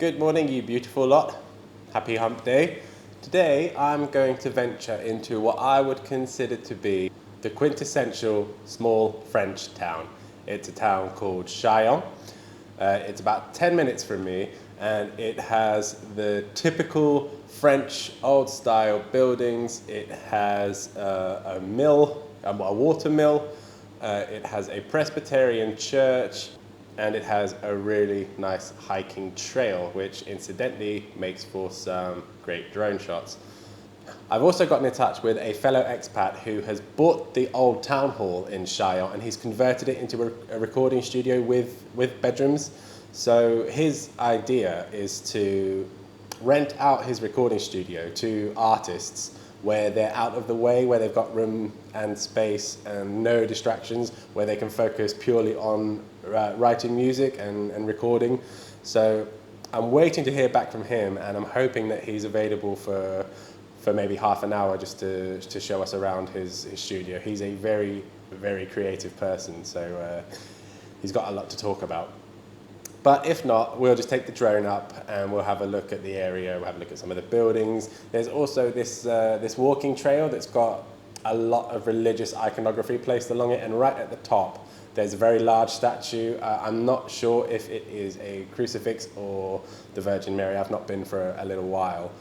Good morning, you beautiful lot. Happy hump day. Today I'm going to venture into what I would consider to be the quintessential small French town. It's a town called Mayenne. It's about 10 minutes from me, and it has the typical French old style buildings. It has a mill, a water mill. It has a Presbyterian church, and it has a really nice hiking trail, which incidentally makes for some great drone shots. I've also gotten in touch with a fellow expat who has bought the old town hall in Mayenne, and he's converted it into a recording studio with bedrooms. So his idea is to rent out his recording studio to artists where they're out of the way, where they've got room and space and no distractions, where they can focus purely on writing music and recording. So I'm waiting to hear back from him, and I'm hoping that he's available for maybe half an hour just to show us around his studio. He's a very, very creative person, so he's got a lot to talk about. But if not, we'll just take the drone up and we'll have a look at the area, we'll have a look at some of the buildings. There's also this walking trail that's got a lot of religious iconography placed along it, and right at the top there's a very large statue. I'm not sure if it is a crucifix or the Virgin Mary. I've not been for a little while.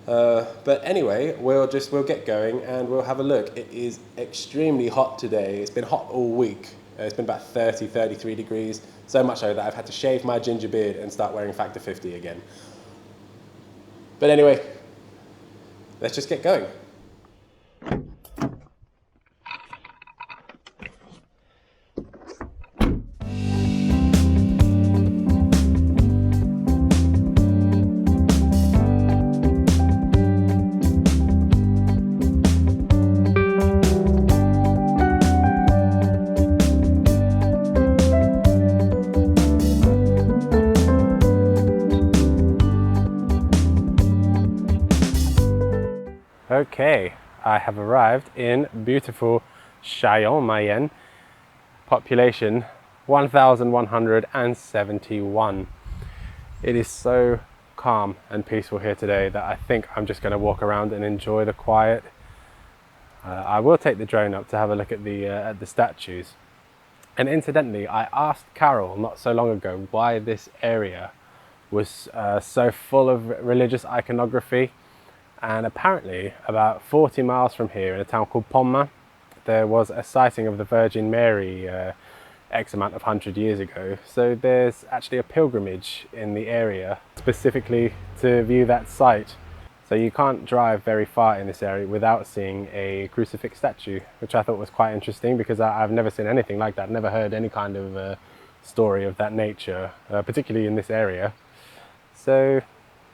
But anyway, we'll get going and we'll have a look. It is extremely hot today. It's been hot all week. It's been about 30, 33 degrees, so much so that I've had to shave my ginger beard and start wearing Factor 50 again. But anyway, let's just get going. Okay, I have arrived in beautiful Mayenne, Mayenne, population 1,171. It is so calm and peaceful here today that I think I'm just going to walk around and enjoy the quiet. I will take the drone up to have a look at the statues. And incidentally, I asked Carol not so long ago why this area was so full of religious iconography. And apparently, about 40 miles from here, in a town called Mayenne, there was a sighting of the Virgin Mary X amount of 100 years ago. So there's actually a pilgrimage in the area specifically to view that site. So you can't drive very far in this area without seeing a crucifix statue, which I thought was quite interesting because I've never seen anything like that. Never heard any kind of story of that nature, particularly in this area. So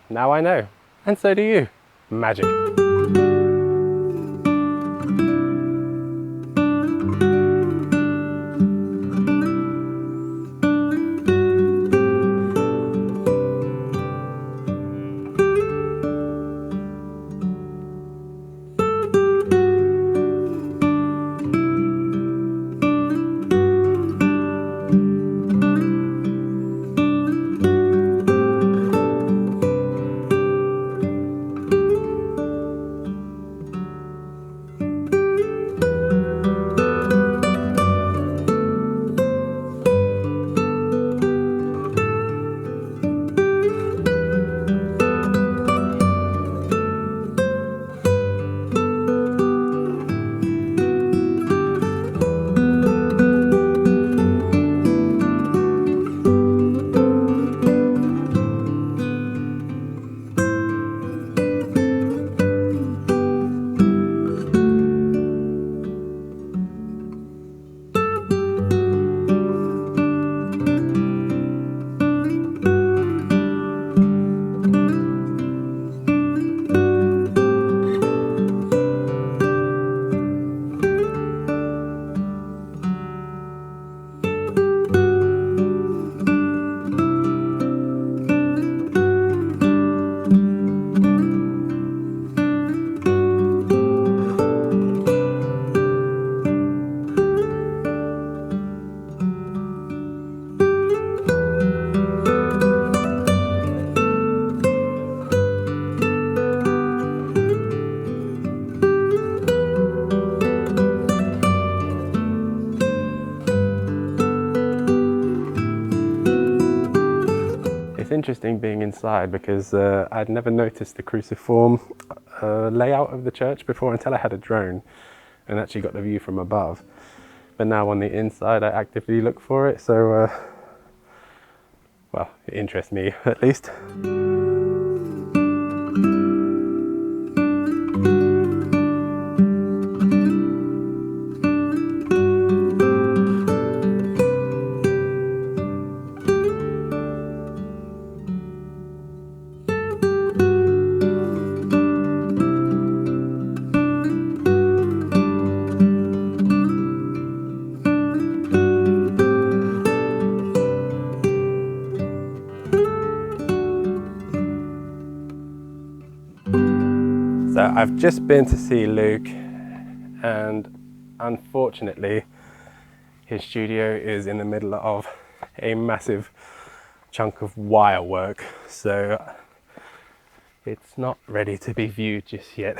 now I know, and so do you. Magic. It's interesting being inside because I'd never noticed the cruciform layout of the church before until I had a drone and actually got the view from above. But now on the inside, I actively look for it, so well, it interests me at least. So I've just been to see Luke, and unfortunately his studio is in the middle of a massive chunk of wire work, so it's not ready to be viewed just yet.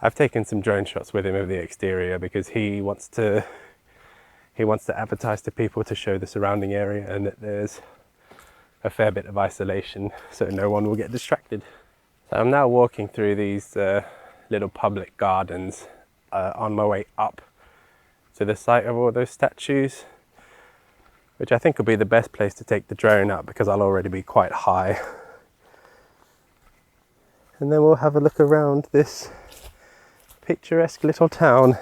I've taken some drone shots with him of the exterior because he wants to advertise to people to show the surrounding area and that there's a fair bit of isolation so no one will get distracted. So I'm now walking through these little public gardens on my way up to the site of all those statues, which I think will be the best place to take the drone up because I'll already be quite high. And then we'll have a look around this picturesque little town.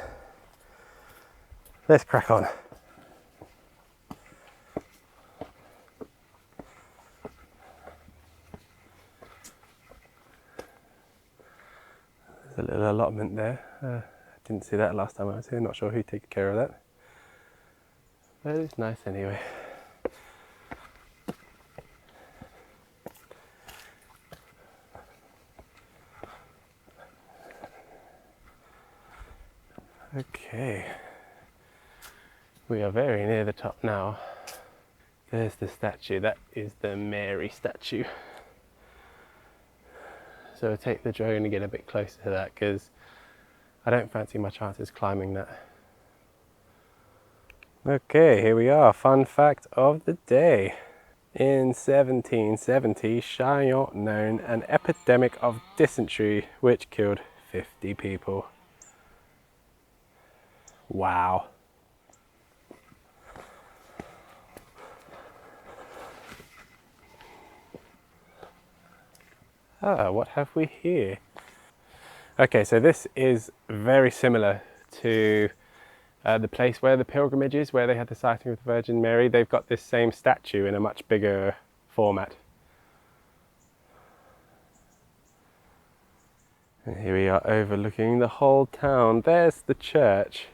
Let's crack on. There's a little allotment there. Didn't see that last time I was here, not sure who takes care of that. But it's nice anyway. Okay, we are very near the top now. There's the statue, that is the Mary statue. So we'll take the drone and get a bit closer to that because I don't fancy my chances climbing that. Okay, here we are, fun fact of the day. In 1770, Mayenne known an epidemic of dysentery which killed 50 people. Wow. Ah, what have we here? Okay, so this is very similar to the place where the pilgrimage is, where they had the sighting of the Virgin Mary. They've got this same statue in a much bigger format. And here we are overlooking the whole town. There's the church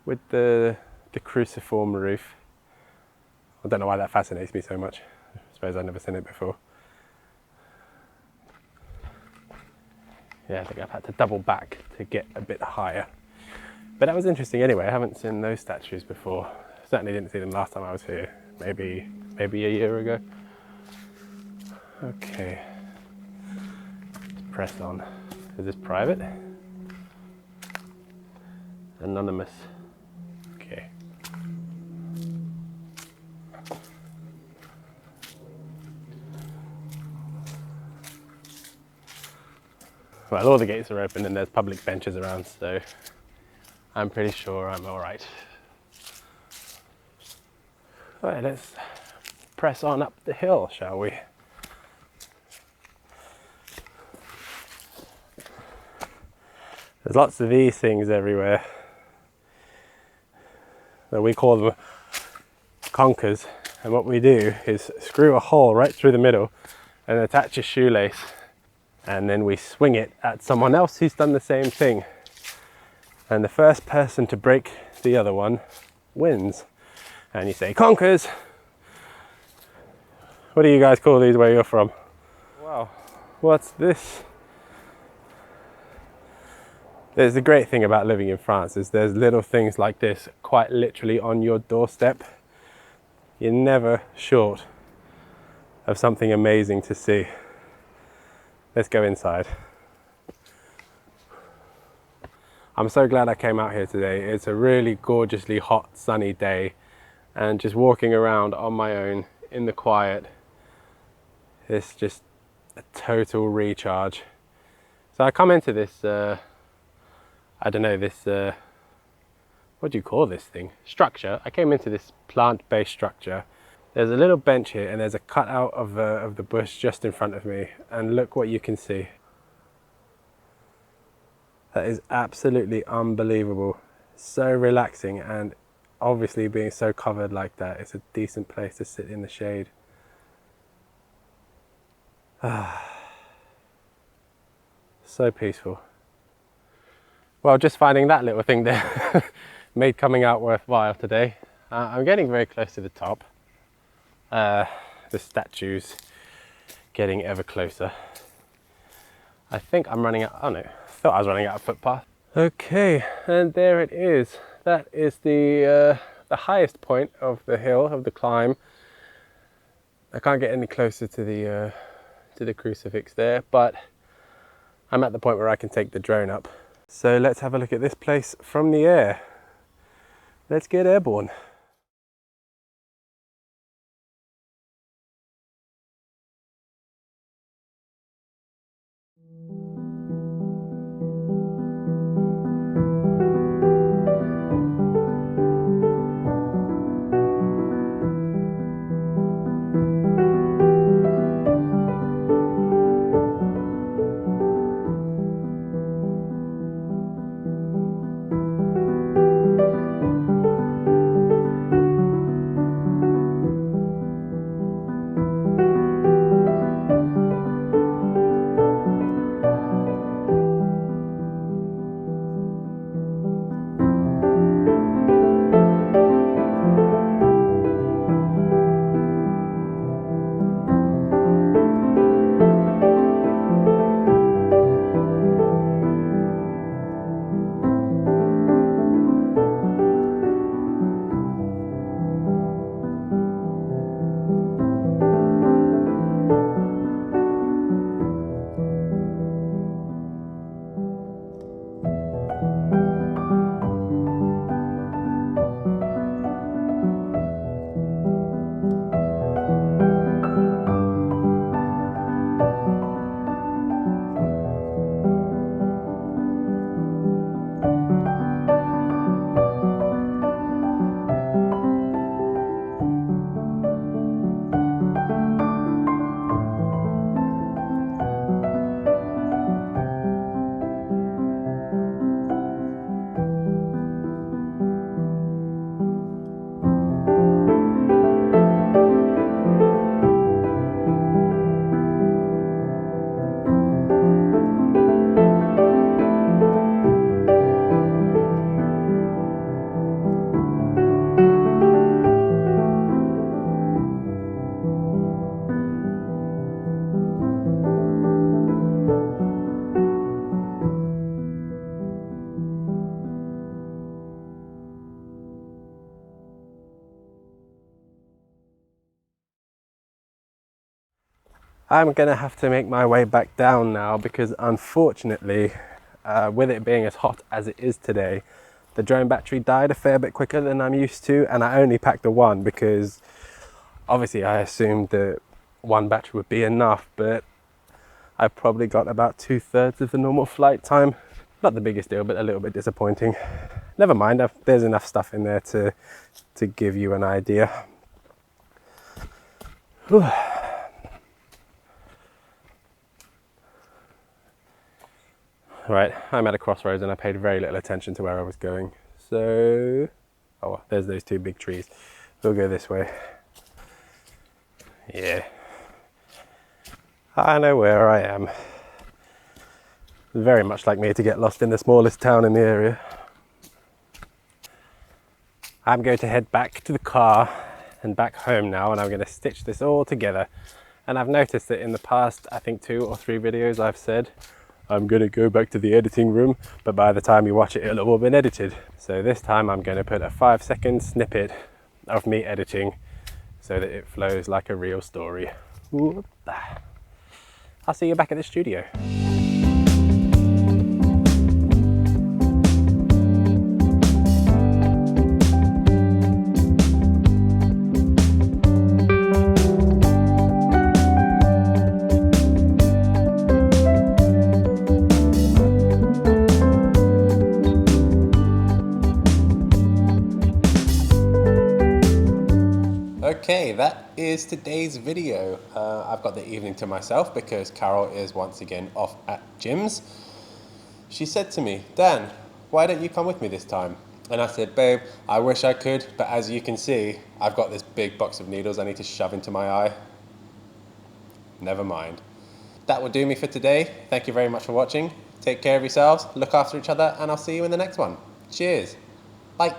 with the cruciform roof. I don't know why that fascinates me so much. I suppose I've never seen it before. Yeah, I think I've had to double back to get a bit higher. But that was interesting anyway. I haven't seen those statues before. Certainly didn't see them last time I was here. Maybe a year ago. Okay. Let's press on. Is this private? Anonymous. Okay. Well, all the gates are open and there's public benches around, so I'm pretty sure I'm all right. All right, let's press on up the hill, shall we? There's lots of these things everywhere. So we call them conkers, and what we do is screw a hole right through the middle and attach a shoelace, and then we swing it at someone else who's done the same thing. And the first person to break the other one wins. And you say, conkers! What do you guys call these where you're from? Wow, what's this? There's the great thing about living in France is there's little things like this quite literally on your doorstep. You're never short of something amazing to see. Let's go inside. I'm so glad I came out here today. It's a really gorgeously hot, sunny day, and just walking around on my own in the quiet. It's just a total recharge. So I come into this, I don't know, this, what do you call this thing? Structure. I came into this plant-based structure. There's a little bench here and there's a cutout of the bush just in front of me. And look what you can see. That is absolutely unbelievable. So relaxing, and obviously being so covered like that, it's a decent place to sit in the shade. So peaceful. Well, just finding that little thing there made coming out worthwhile today. I'm getting very close to the top. The statue's getting ever closer. I think I'm running out, oh no, I thought I was running out of footpath. Okay, and there it is. That is the highest point of the hill, of the climb. I can't get any closer to the crucifix there, but I'm at the point where I can take the drone up. So let's have a look at this place from the air. Let's get airborne. I'm gonna have to make my way back down now because unfortunately, with it being as hot as it is today, the drone battery died a fair bit quicker than I'm used to, and I only packed the one because obviously I assumed that one battery would be enough, but I've probably got about 2/3 of the normal flight time. Not the biggest deal, but a little bit disappointing. Never mind, there's enough stuff in there to give you an idea. Whew. Right, I'm at a crossroads and I paid very little attention to where I was going. So, oh, there's those two big trees. We'll go this way. Yeah, I know where I am. Very much like me to get lost in the smallest town in the area. I'm going to head back to the car and back home now, and I'm going to stitch this all together. And I've noticed that in the past, I think 2 or 3 videos I've said, I'm going to go back to the editing room, but by the time you watch it, it'll have all been edited. So this time I'm going to put a 5-second snippet of me editing so that it flows like a real story. I'll see you back at the studio. Okay, that is today's video. I've got the evening to myself because Carol is once again off at gyms. She said to me, Dan, why don't you come with me this time? And I said, babe, I wish I could, but as you can see, I've got this big box of needles I need to shove into my eye. Never mind. That will do me for today. Thank you very much for watching. Take care of yourselves, look after each other, and I'll see you in the next one. Cheers. Bye.